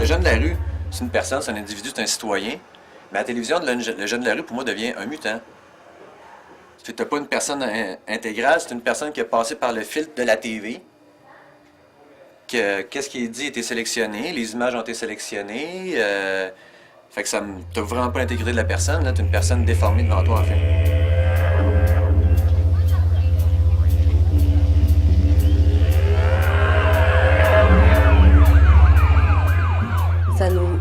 Le jeune de la rue, c'est une personne, c'est un individu, c'est un citoyen. Mais à la télévision, le jeune de la rue, pour moi, devient un mutant. Tu n'es pas une personne intégrale, c'est une personne qui a passé par le filtre de la TV. Qu'est-ce qui est dit a été sélectionné, les images ont été sélectionnées. Fait que t'as vraiment pas l'intégrité de la personne, là. T'es une personne déformée devant toi, en fait.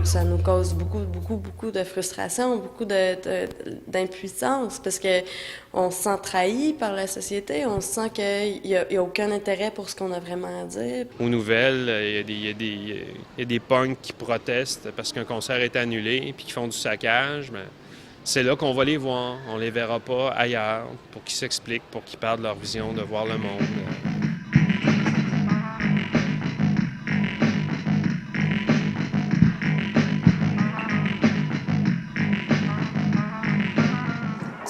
Ça nous cause beaucoup de frustration, beaucoup d'impuissance, parce qu'on se sent trahi par la société, on sent qu'il n'y a aucun intérêt pour ce qu'on a vraiment à dire. Aux nouvelles, il y a des punks qui protestent parce qu'un concert est annulé puis qui font du saccage. Mais c'est là qu'on va les voir. On les verra pas ailleurs pour qu'ils s'expliquent, pour qu'ils parlent de leur vision de voir le monde.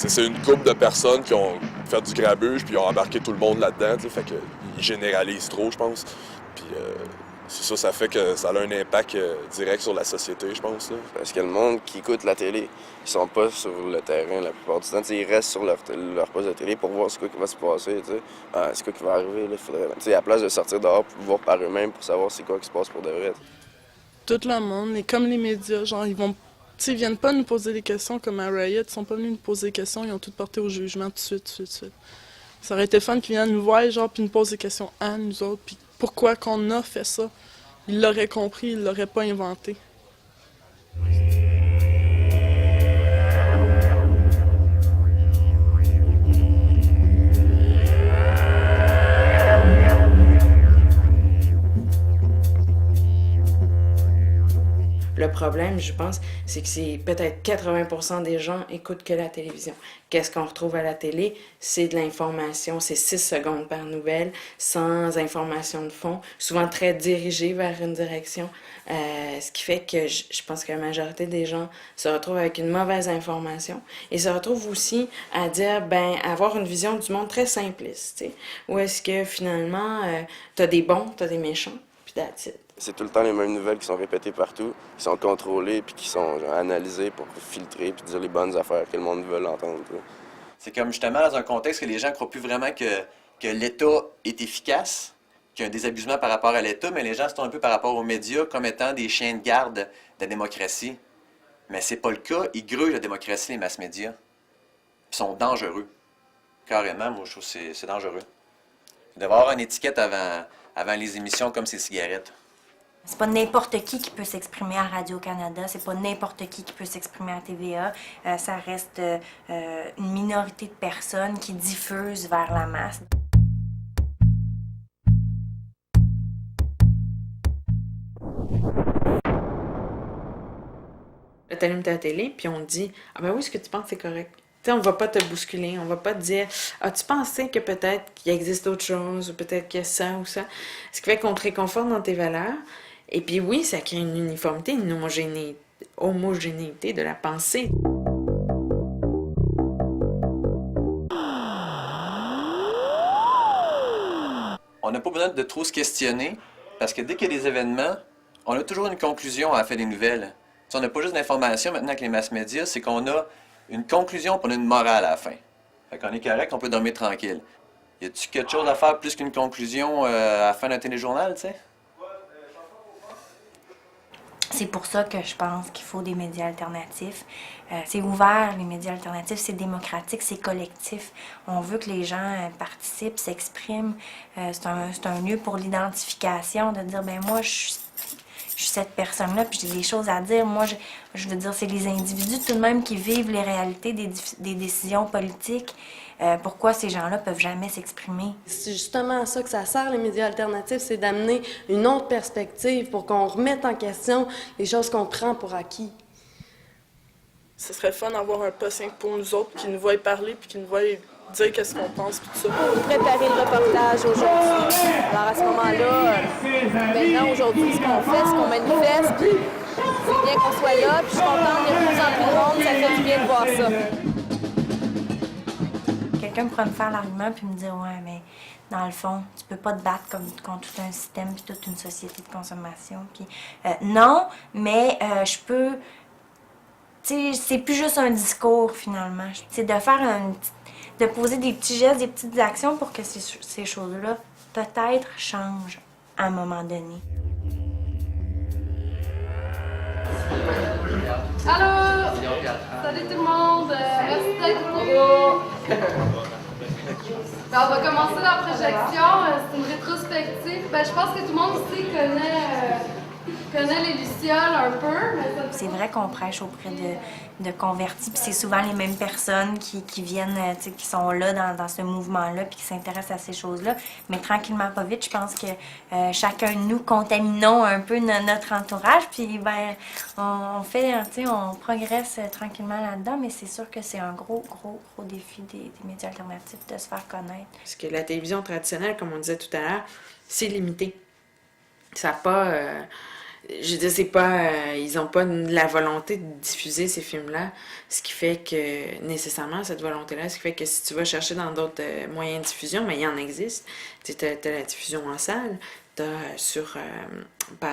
C'est une couple de personnes qui ont fait du grabuge puis ils ont embarqué tout le monde là-dedans, fait qu'ils généralisent trop, je pense. Puis c'est ça fait que ça a un impact direct sur la société, je pense. Là. Parce que le monde qui écoute la télé, ils sont pas sur le terrain la plupart du temps. Ils restent sur leur poste de télé pour voir ce qui va se passer, c'est quoi qui va arriver. Là, faudrait, à la place de sortir dehors pour voir par eux-mêmes pour savoir c'est quoi qui se passe pour de vrai. Tout le monde, et comme les médias, genre ils viennent pas nous poser des questions comme à Riot, ils sont pas venus nous poser des questions, ils ont tout porté au jugement tout de suite. Ça aurait été fun qu'ils viennent nous voir, genre, puis nous posent des questions à nous autres, puis pourquoi qu'on a fait ça. Ils l'auraient compris, ils l'auraient pas inventé. Le problème, je pense, c'est que c'est peut-être 80% des gens écoutent que la télévision. Qu'est-ce qu'on retrouve à la télé? C'est de l'information, c'est 6 secondes par nouvelle, sans information de fond, souvent très dirigée vers une direction. Ce qui fait que je pense que la majorité des gens se retrouvent avec une mauvaise information et se retrouvent aussi à dire, avoir une vision du monde très simpliste, tu sais, où est-ce que finalement, t'as des bons, t'as des méchants, puis that's it. C'est tout le temps les mêmes nouvelles qui sont répétées partout, qui sont contrôlées puis qui sont analysées pour filtrer puis dire les bonnes affaires que le monde veut entendre. C'est comme justement dans un contexte que les gens ne croient plus vraiment que l'État est efficace, qu'il y a un désabusement par rapport à l'État, mais les gens se tournent un peu par rapport aux médias comme étant des chiens de garde de la démocratie. Mais c'est pas le cas. Ils grugent la démocratie, les mass-médias. Ils sont dangereux. Carrément, moi, je trouve que c'est dangereux. Il doit y avoir une étiquette avant les émissions comme ces cigarettes. C'est pas n'importe qui peut s'exprimer à Radio-Canada, c'est pas n'importe qui peut s'exprimer à TVA. Ça reste une minorité de personnes qui diffusent vers la masse. Là, t'allumes ta télé, puis on te dit « Ah ben oui, ce que tu penses, c'est correct. » Tu sais, on va pas te bousculer, on va pas te dire « As-tu pensé que peut-être qu'il existe autre chose, ou peut-être qu'il y a ça ou ça? » Ce qui fait qu'on te réconforte dans tes valeurs. Et puis oui, ça crée une uniformité, une homogénéité de la pensée. On n'a pas besoin de trop se questionner, parce que dès qu'il y a des événements, on a toujours une conclusion à la fin des nouvelles. T'sais, on n'a pas juste d'informations maintenant avec les mass-médias, c'est qu'on a une conclusion et on a une morale à la fin. Fait qu'on est correct, on peut dormir tranquille. Y a-tu quelque chose à faire plus qu'une conclusion à la fin d'un téléjournal, tu sais? C'est pour ça que je pense qu'il faut des médias alternatifs. C'est ouvert, les médias alternatifs, c'est démocratique, c'est collectif. On veut que les gens participent, s'expriment. C'est un lieu pour l'identification, de dire, moi, je suis cette personne-là, puis j'ai des choses à dire. Moi, je veux dire, c'est les individus tout de même qui vivent les réalités des décisions politiques. Pourquoi ces gens-là peuvent jamais s'exprimer? C'est justement à ça que ça sert, les médias alternatifs, c'est d'amener une autre perspective pour qu'on remette en question les choses qu'on prend pour acquis. Ce serait fun d'avoir un poste pour nous autres qui nous voient parler puis qui nous voient dire qu'est-ce qu'on pense puis tout ça. Préparer le reportage aujourd'hui. Alors à ce moment-là, maintenant aujourd'hui, ce qu'on fait, ce qu'on manifeste, puis c'est bien qu'on soit là, puis je suis contente de représenter le monde, ça fait du bien de voir ça. Quelqu'un pourrait me faire l'argument puis me dire « Ouais, mais dans le fond. Tu peux pas te battre contre tout un système puis toute une société de consommation. Puis, non, mais je peux... Tu sais, c'est plus juste un discours, finalement. C'est de faire de poser des petits gestes, des petites actions pour que ces choses-là, peut-être, changent à un moment donné. Allô! Salut tout le monde! Merci d'être venus! Ben, on va commencer la projection. C'est une rétrospective. Ben, je pense que tout le monde ici connaît les Lucioles un peu. C'est vrai qu'on prêche auprès de convertis, puis c'est souvent les mêmes personnes qui viennent, qui sont là dans ce mouvement-là, puis qui s'intéressent à ces choses-là. Mais tranquillement, pas vite, je pense que chacun de nous contaminons un peu notre entourage, puis ben on progresse tranquillement là-dedans, mais c'est sûr que c'est un gros défi des médias alternatifs de se faire connaître. Parce que la télévision traditionnelle, comme on disait tout à l'heure, c'est limité. Ça n'a pas... je veux dire, c'est pas... ils n'ont pas la volonté de diffuser ces films-là, ce qui fait que, nécessairement, cette volonté-là, ce qui fait que si tu vas chercher dans d'autres moyens de diffusion, mais il y en existe. Tu sais, t'as la diffusion en salle, t'as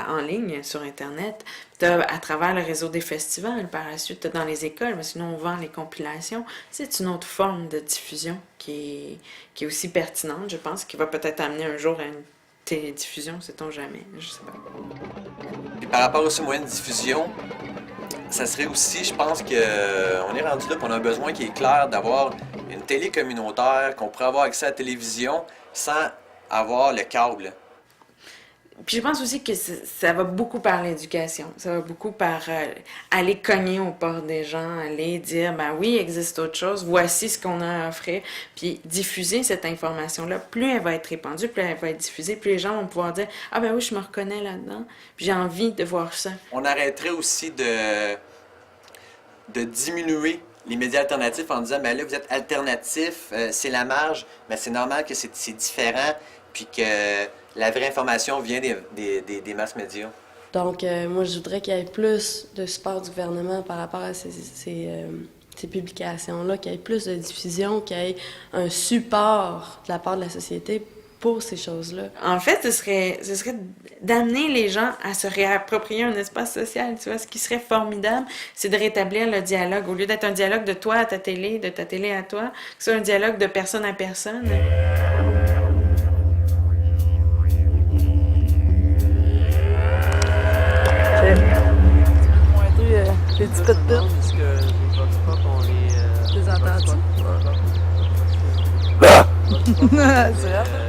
en ligne, sur Internet, t'as à travers le réseau des festivals, par la suite, t'as dans les écoles, mais sinon on vend les compilations. C'est une autre forme de diffusion qui est aussi pertinente, je pense, qui va peut-être amener un jour à une télédiffusion, sait-on jamais, je sais pas. Puis par rapport aux moyens de diffusion, ça serait aussi, je pense qu'on est rendu là qu'on a un besoin qui est clair d'avoir une télé communautaire, qu'on pourrait avoir accès à la télévision sans avoir le câble. Puis je pense aussi que ça va beaucoup par l'éducation. Ça va beaucoup par aller cogner aux portes des gens, aller dire, ben oui, il existe autre chose, voici ce qu'on a à offrir. Puis diffuser cette information-là, plus elle va être répandue, plus elle va être diffusée, plus les gens vont pouvoir dire, ah ben oui, je me reconnais là-dedans, puis j'ai envie de voir ça. On arrêterait aussi de diminuer les médias alternatifs en disant, ben là, vous êtes alternatifs, c'est la marge, ben c'est normal que c'est différent, puis que la vraie information vient des masses médias. Donc, moi, je voudrais qu'il y ait plus de support du gouvernement par rapport à ces publications-là, qu'il y ait plus de diffusion, qu'il y ait un support de la part de la société pour ces choses-là. En fait, ce serait d'amener les gens à se réapproprier un espace social. Tu vois, ce qui serait formidable, c'est de rétablir le dialogue. Au lieu d'être un dialogue de toi à ta télé, de ta télé à toi, que ce soit un dialogue de personne à personne. Les petits pets de les entends-tu? C'est vrai?